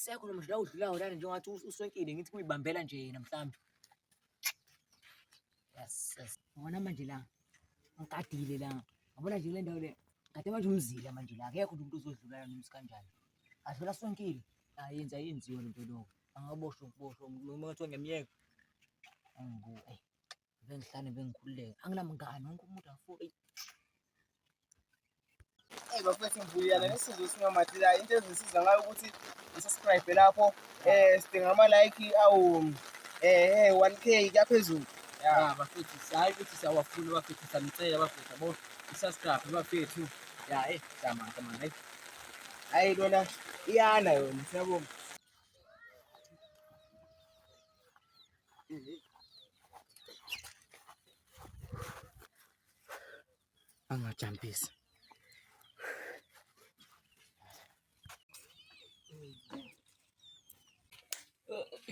awusekho noma nje la udlulayo lana njengathi usonkile ngithi kuyibambela nje namhlanje. Yes. Ngona manje la ngikadile la. Ngabona nje le ndawo le. Kade manje umzila manje la akekho umuntu uzodlulana nomsi kanjani. Adlula sonkile. Yenziwe lento lo. Angaboshwa uma kuthiwa ngiyamyeka. Bengihlane bengikhululeke. Anginamngani wonke umuntu afuna. Bafethu ngivuyana nesizwe singamathe la into ezisiza ngayo ukuthi usubscribe lapho sidinga ama-like awu 1K kaphezulu. Ya bafethu hayi ukuthi siyawafuna bafethu samcela bafethu yabo subscribe bafethu. Ya jama Hayi lona iyana yona siyabonga. angajampisa.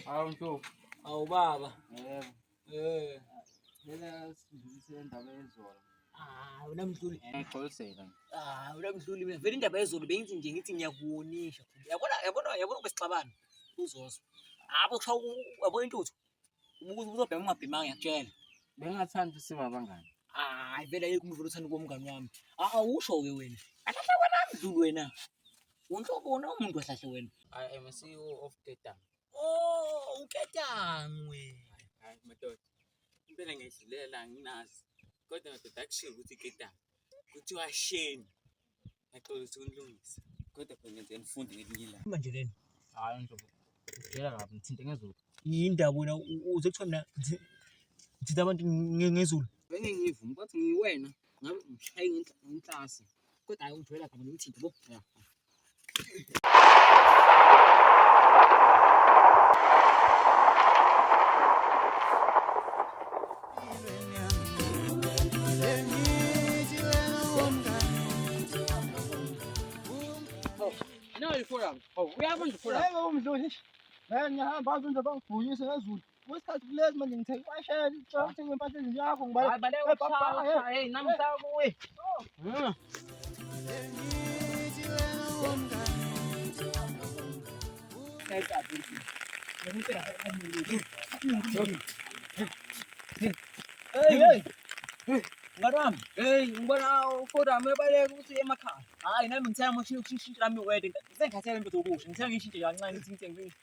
Awunto awubaba Lela sidlulisele indaba yezolo. Unamdluli. Ngixolisela. Unamdluli mina. Vele indaba yezolo bengithi nje ngithi ngiyakuwonisha. Yabona kwesixabana. Uzozo. Yabo intuthu. Ukuze uzobhema ungabhemanga ngiyakutshela. Bengathanda siba abangani. Vele ayikho umuntu othanda komngani wami. Awusho ke wena. Akahla namdluli wena. Unhlobona umuntu ohlahle wena. I am CEO of Ketang. Uketangwe. Hayi madoda. Impela ngiyidlulela nginazi. Kodwa madoda akushiye ukuthi Ketang. Kuthiwa Shane. Ngixolisa ukulungisa. Kodwa phela ngenze nifunde ngelinye ilanga. Manje lena. Hayi nje. Ngiyela kabi ngithinte ngezulu. Yindaba wena uze kuthiwa mina ngithinta abantu ngezulu. Benge ngivuma bathi ngiwena ngabe ngishaye ngenhlasi. Kodwa hayi ungijwayela kabi ngithinte bo. Uyabona ukufuna. Yebo umdluli. Ngiyahamba azondo bangivunyise ngezulu. Wesikhathi kulezi manje ngithe iwashela itshonthe ngempahla ezinje yakho ngibala. Hayi baleka ukushaya hey namhlanje kuwe. Ngarami. Ngibona ufoda mebaleka ukuthi emakhaya. Hayi nami ngithela manje ukushintsha lami wede. Sengikhathele impilo zokusho. Ngithela ngishintshe kancane ngithi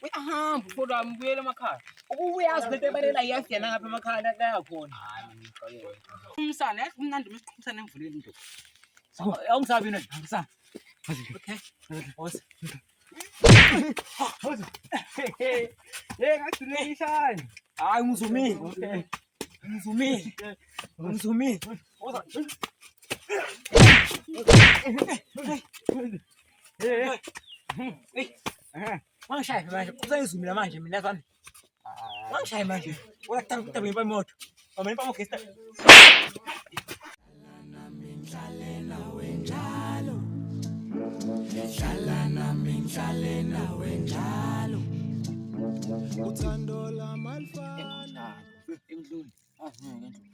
Uyahamba ufoda wami buyela emakhaya. uyazi lento ebalela iyafika ngapha emakhaya la khona. Hayi ngixolele. Umsana yathi umnandi mesiqhubisana ngivulele into. Awungisabi yena. Angisabi. Okay. Boss. Ngakudulekishana. Hayi ngizumile. Okay. Ngizumile. Oza. Mangishaya manje. Usayizumile manje mina zami. Mangishaya manje. Uyakuthatha ukuthi ngiba imoto. Amani pa mokesta. Ngihlale nawe njalo. Uthando lamalfana. Emdluli.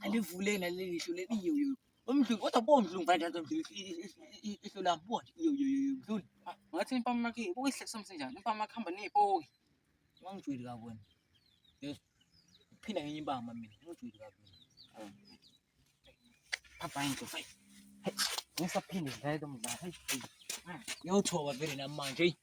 Alivule nalelisho leliyo. Umdluli kodwa bomdluli ngivanje mdluli ihlo lami bona. Mdluli. Ngathi impama makhe ukuyihlekisa msenjani? Impama makhamba nezipoki. Ngangijwayele kabi wena. Yes. Phina ngenye ibamba mina. Ngijwayele kabi mina. Papa into. Ngisaphinde ngidlale lo mdlalo. Ngiyothoba vele namanje.